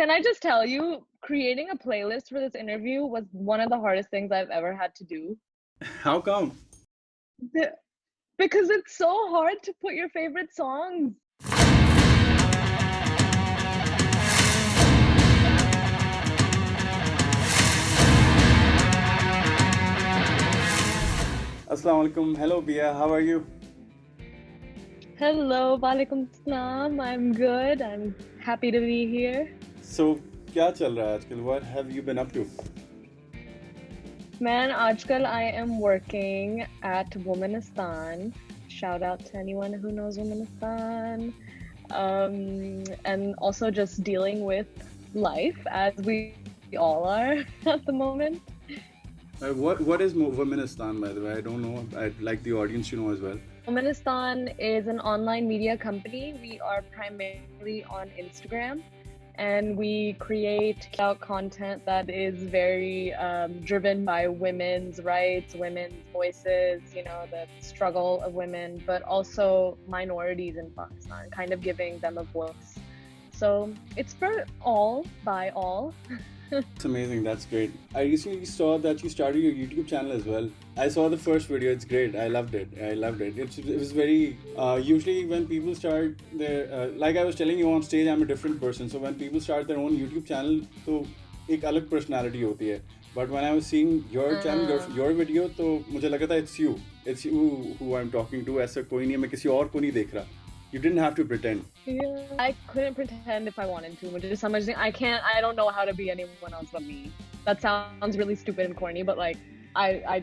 Can I just tell you, creating a playlist for this interview was one of the hardest things I've ever had to do. How come? The- Because it's so hard to put your favorite songs. Assalamu alaikum. Hello, Bia. How are you? Hello, walaikum salam. I'm good. I'm happy to be here. So, क्या चल रहा है आजकल? What have you been up to? Man, Ajkal I am working at Womanistan. Shout out to anyone who knows Womanistan. And also just dealing with life as we all are at the moment. What is Womanistan, by the way? I don't know. I'd like the audience to know as well. Womanistan is an online media company. We are primarily on Instagram, and we create out content that is very driven by women's rights, women's voices, you know, the struggle of women, but also minorities in Pakistan, kind of giving them a voice. So it's for all, by all. It's amazing. That's great. I recently saw that you started your YouTube channel as well. I saw the first video. It's great. I loved it. It was very. Usually, when people start their, like I was telling you on stage, I'm a different person. So when people start their own YouTube channel, तो एक अलग personality होती है. But when I was seeing your channel, your video, तो मुझे लगा था it's you. It's you who I'm talking to. ऐसा कोई नहीं है. मैं किसी और को नहीं देख रहा. You didn't have to pretend. Yeah, I couldn't pretend if I wanted to. मुझे समझ I don't know how to be anyone else but me. That sounds really stupid and corny, but like, I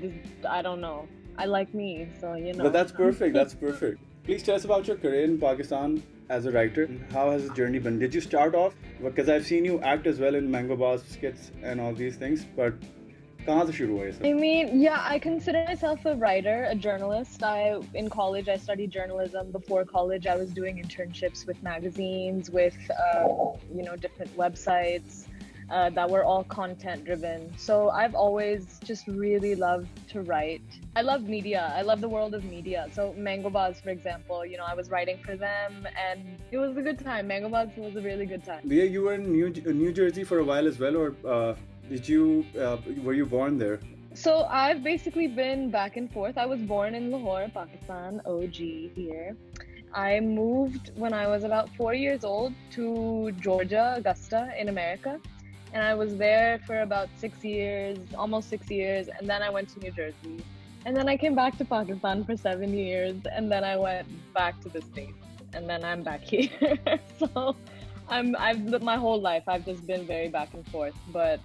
don't know. I like me, so you know. But that's perfect. That's perfect. Please tell us about your career in Pakistan as a writer. How has the journey been? Did you start off? Because I've seen you act as well in Mango Bars skits and all these things, but कहाँ से शुरू हुआ ये सब? I mean, yeah, I consider myself a writer, a journalist. In college, I studied journalism. Before college, I was doing internships with magazines, with different websites that were all content driven. So I've always just really loved to write. I love media. I love the world of media. So Mango Bars, for example, you know, I was writing for them, and it was a good time. Mango Bars was a really good time. Yeah, you were in New Jersey for a while as well, or were you born there? So I've basically been back and forth. I was born in Lahore, Pakistan, OG here. I moved when I was about 4 years old to Georgia, Augusta in America. And I was there for about 6 years, almost 6 years. And then I went to New Jersey. And then I came back to Pakistan for 7 years. And then I went back to the States. And then I'm back here. So my whole life, I've just been very back and forth. But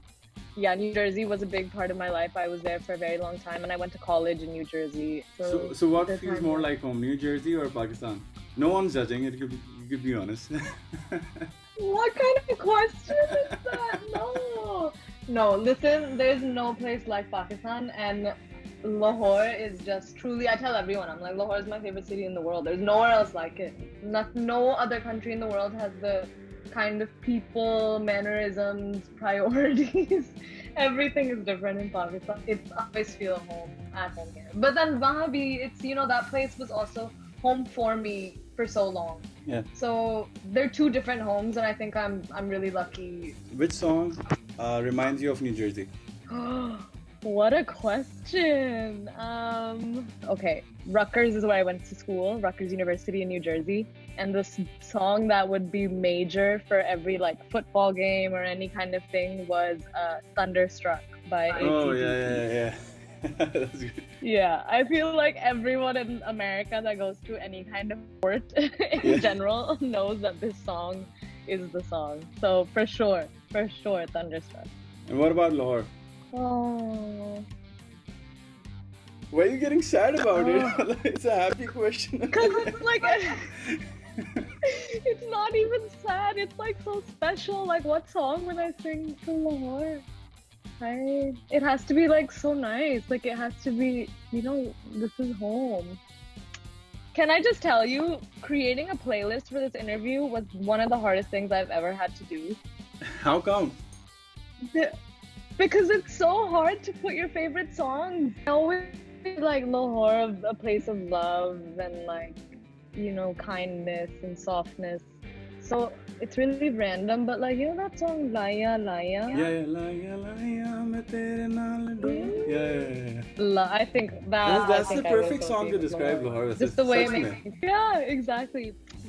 yeah, New Jersey was a big part of my life. I was there for a very long time, and I went to college in New Jersey. So what feels more like home, New Jersey or Pakistan? No one's judging. You could be honest. What kind of question is that? No. Listen, there's no place like Pakistan, and Lahore is just truly. I tell everyone, I'm like, Lahore is my favorite city in the world. There's nowhere else like it. No other country in the world has the kind of people, mannerisms, priorities. Everything is different in Pakistan. It's always feel at home here. But then Wahabi, it's, you know, that place was also home for me for so long. Yeah. So they're two different homes, and I think I'm really lucky. Which song reminds you of New Jersey? What a question. Okay, Rutgers is where I went to school, Rutgers University in New Jersey. And the song that would be major for every like football game or any kind of thing was Thunderstruck by ACDC. Oh, yeah. That's good. Yeah, I feel like everyone in America that goes to any kind of sport in general knows that this song is the song. So for sure, Thunderstruck. And what about Lahore? Oh. Why are you getting sad about it? It's a happy question. Because it's like, it's not even sad. It's like so special. Like, what song would I sing to Lahore? Right? It has to be like so nice. Like, it has to be, you know, this is home. Can I just tell you, creating a playlist for this interview was one of the hardest things I've ever had to do. How come? Because it's so hard to put your favorite songs. I always like Lahore, a place of love and like, you know, kindness and softness. So it's really random, but like, you know that song Laya Laya? Yeah, laya laya main tere naal doon. Yeah. I think that That's I the think I will perfect song to associate with describe Lahore. Lahore. Just the way it सच में. makes me. Yeah, exactly.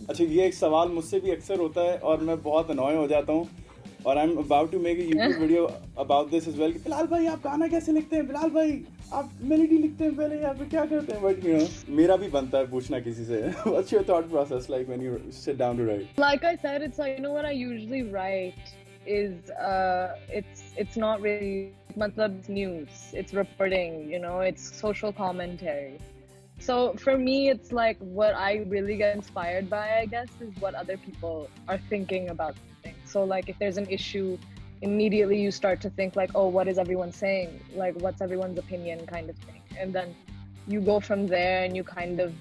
अच्छा, ये एक सवाल मुझसे भी अक्सर होता है और मैं बहुत अनॉय हो जाता हूँ और I am about to make a YouTube video about this as well. Bilal भाई आप गाना कैसे लिखते हैं? बिलाल भाई आप मेलोडी लिखते हैं पहले या फिर क्या करते हैं? बट यू नो मेरा भी बनता है पूछना किसी से. What's your thought process like when you sit down to write? Like I said, it's like, you know what I usually write is it's not really matlab news. It's reporting, you know, it's social commentary. So for me, it's like what I really get inspired by, I guess, is what other people are thinking about things. So like if there's an issue, immediately you start to think like, oh, what is everyone saying? Like, what's everyone's opinion kind of thing? And then you go from there and you kind of,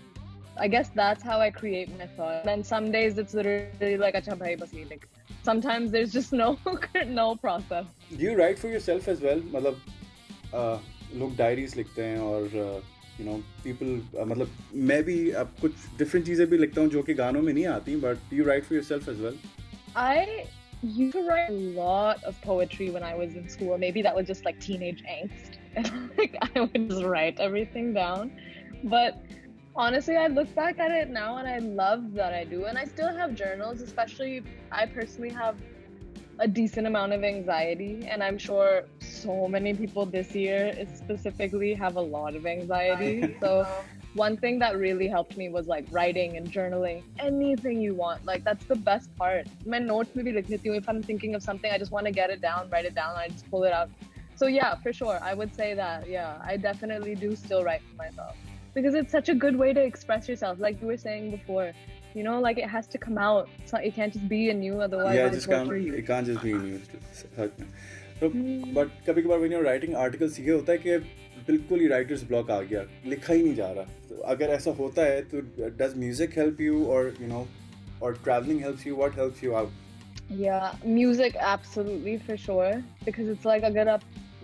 I guess that's how I create my thought. Then some days it's literally like, acha bhai bas ye likh. Sometimes there's just no process. Do you write for yourself as well? मतलब लोग diaries लिखते हैं और you know people मतलब मैं भी अब कुछ different चीज़ें भी लिखता हूँ जो कि गानों में नहीं आती, but do you write for yourself as well? I used to write a lot of poetry when I was in school. Maybe that was just like teenage angst. And like I would just write everything down. But honestly, I look back at it now and I love that I do. And I still have journals, especially I personally have a decent amount of anxiety. And I'm sure so many people this year specifically have a lot of anxiety. So one thing that really helped me was like writing and journaling. Anything you want, like that's the best part. My notes maybe like if I'm thinking of something, I just want to get it down, write it down, I just pull it out. So yeah, for sure, I would say that. Yeah, I definitely do still write for myself because it's such a good way to express yourself. Like you were saying before, you know, like it has to come out. It's not, it can't just be in you, otherwise Yeah, it it can't just be in you. So, but कभी कभार when you're writing articles ये होता है कि बिल्कुल ही writer's block आ गया, लिखा ही नहीं जा रहा. तो अगर ऐसा होता है तो does music help you or you know or traveling helps you? What helps you out? Yeah, music absolutely for sure because it's like agar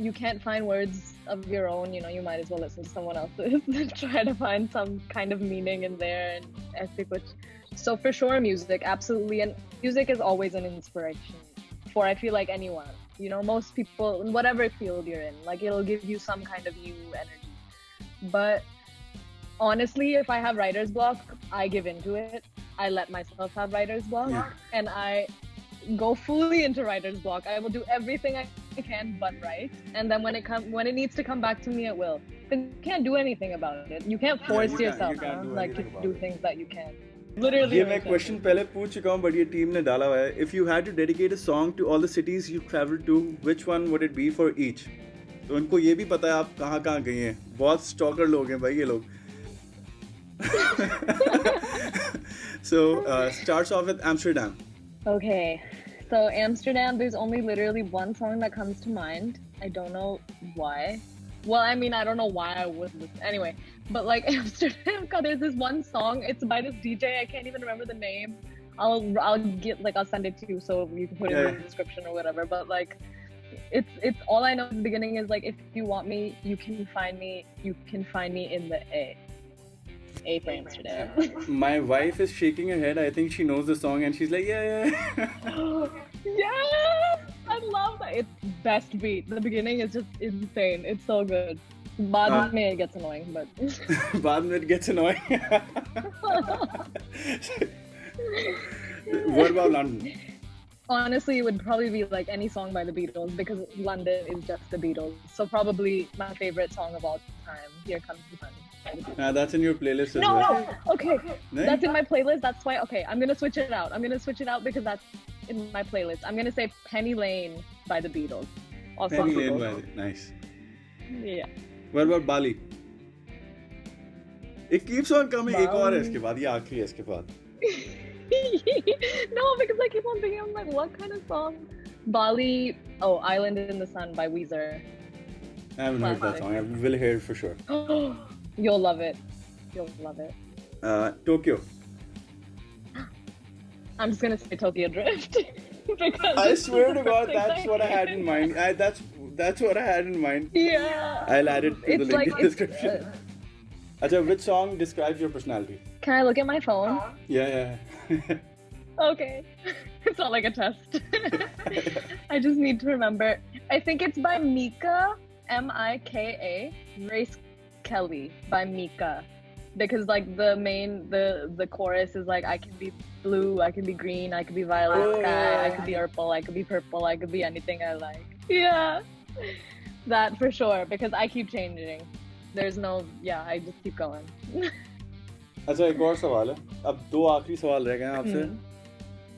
you can't find words of your own, you know, you might as well listen to someone else's and try to find some kind of meaning in there and aise kuch. So for sure music absolutely, and music is always an inspiration for I feel like anyone, you know, most people in whatever field you're in, like it'll give you some kind of new energy. But honestly, if I have writer's block, I give into it. I let myself have writer's block and I go fully into writer's block. I will do everything I can but write, and then when it needs to come back to me, it will. But you can't do anything about it. You can't force yourself like to do things that you can. Literally. ये मैं question पहले पूछ चुका हूँ, but ये team ने डाला हुआ है. If you had to dedicate a song to all the cities you traveled to, which one would it be for each? तो उनको ये भी पता है आप कहाँ कहाँ गई हैं. बहुत स्टॉकर लोग हैं भाई ये लोग. So starts off with Amsterdam. Okay, so Amsterdam, there's only literally one song that comes to mind. I don't know why. Well, I mean, I don't know why I would listen. Anyway, but like Amsterdam, there's this one song. It's by this DJ. I can't even remember the name. I'll get like I'll send it to you so you can put it in the description or whatever. But like, it's all I know at the beginning is like, if you want me, you can find me. You can find me in the A. A for Amsterdam. My wife is shaking her head. I think she knows the song and she's like, yeah. Yes! I love that. It's best beat. The beginning is just insane. It's so good. बाद में it gets annoying, but बाद में it gets annoying. What about London? Honestly, it would probably be like any song by the Beatles because London is just the Beatles. So probably my favorite song of all time, Here Comes the Sun. That's in your playlist as well. No, okay. That's in my playlist. That's why, okay, I'm going to switch it out. I'm going to switch it out because that's in my playlist. I'm going to say Penny Lane by the Beatles. Penny Lane by the Nice. Yeah. What about Bali? It keeps on coming. एक और है इसके बाद, ये आखिरी है इसके बाद. No, because I keep on thinking, I'm like, what kind of song? Bali, Island in the Sun by Weezer. I haven't heard that song. I will hear it for sure. You'll love it. You'll love it. Tokyo. I'm just gonna say Tokyo Drift. I swear to God, that's what I had in mind. That's what I had in mind. Yeah. I'll add it to the link in the description. Acha, which song describes your personality? Can I look at my phone? Yeah. Okay. It's not like a test. I just need to remember. I think it's by Mika, Mika. Grace Kelly by Mika. Because like the chorus is like, I can be blue, I can be green, I can be violet Oh, sky, I yeah. could be purple, I could be purple, I could be anything I like. Yeah. That for sure, because I keep changing. There's no, yeah, I just keep going. अच्छा एक और सवाल है अब दो आखिरी सवाल रह गए हैं आपसे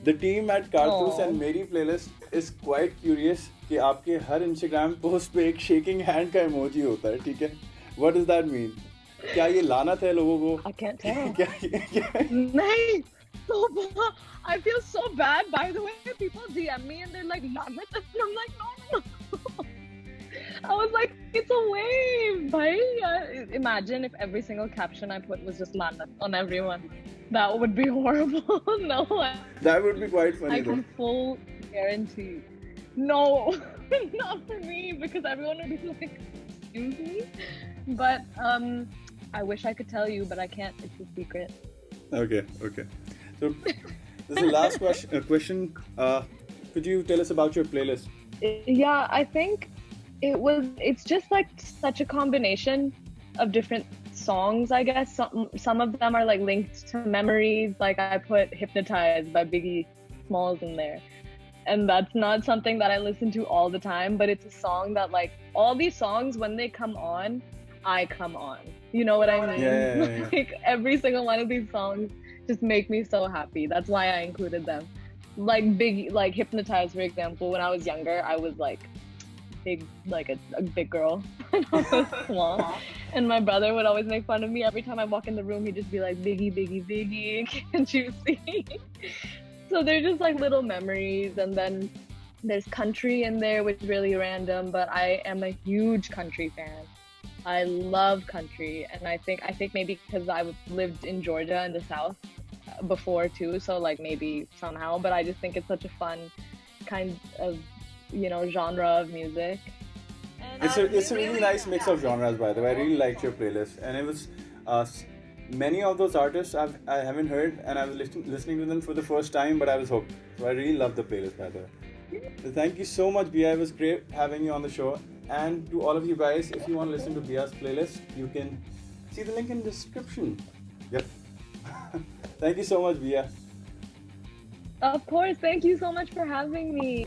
The team at Karthus Aw. and मेरी playlist is quite curious कि आपके हर Instagram post पे एक shaking hand का emoji होता है ठीक है What does that mean? क्या ये लानत है लोगों को? I can't tell. क्या Nay, so bad. I feel so bad. By the way, people DM me and they're like, "Lanet," and I'm like, no. I was like, it's a wave, bhai. Imagine if every single caption I put was just "Lanet" on everyone. That would be horrible. No, That would be quite funny I though. can full guarantee. No, not for me, because everyone would be like, excuse me. But I wish I could tell you, but I can't. It's a secret. Okay. So this is the last question. Could you tell us about your playlist? Yeah, I think it's just like such a combination of different songs, I guess. Some of them are like linked to memories. Like I put Hypnotized by Biggie Smalls in there. And that's not something that I listen to all the time, but it's a song that like all these songs, when they come on, I come on. You know what I mean? Yeah. Like every single one of these songs just make me so happy. That's why I included them. Like Hypnotized, for example, when I was younger, I was like big, like a big girl. And I was small. And my brother would always make fun of me. Every time I walk in the room, he'd just be like, Biggie, Biggie, Biggie, can't you see? So they're just like little memories. And then there's country in there, which is really random, but I am a huge country fan. I love country, and I think maybe because I lived in Georgia in the South before too, so like maybe somehow, but I just think it's such a fun kind of, genre of music. And It's a really nice mix of genres, by the way. I really liked your playlist, and it was many of those artists I haven't heard, and I was listening to them for the first time, but I was hooked. So I really love the playlist, by the way. So thank you so much, Bia. It was great having you on the show. And to all of you guys, if you want to listen to Bia's playlist, you can see the link in the description. Yep. Thank you so much, Bia. of course, thank you so much for having me.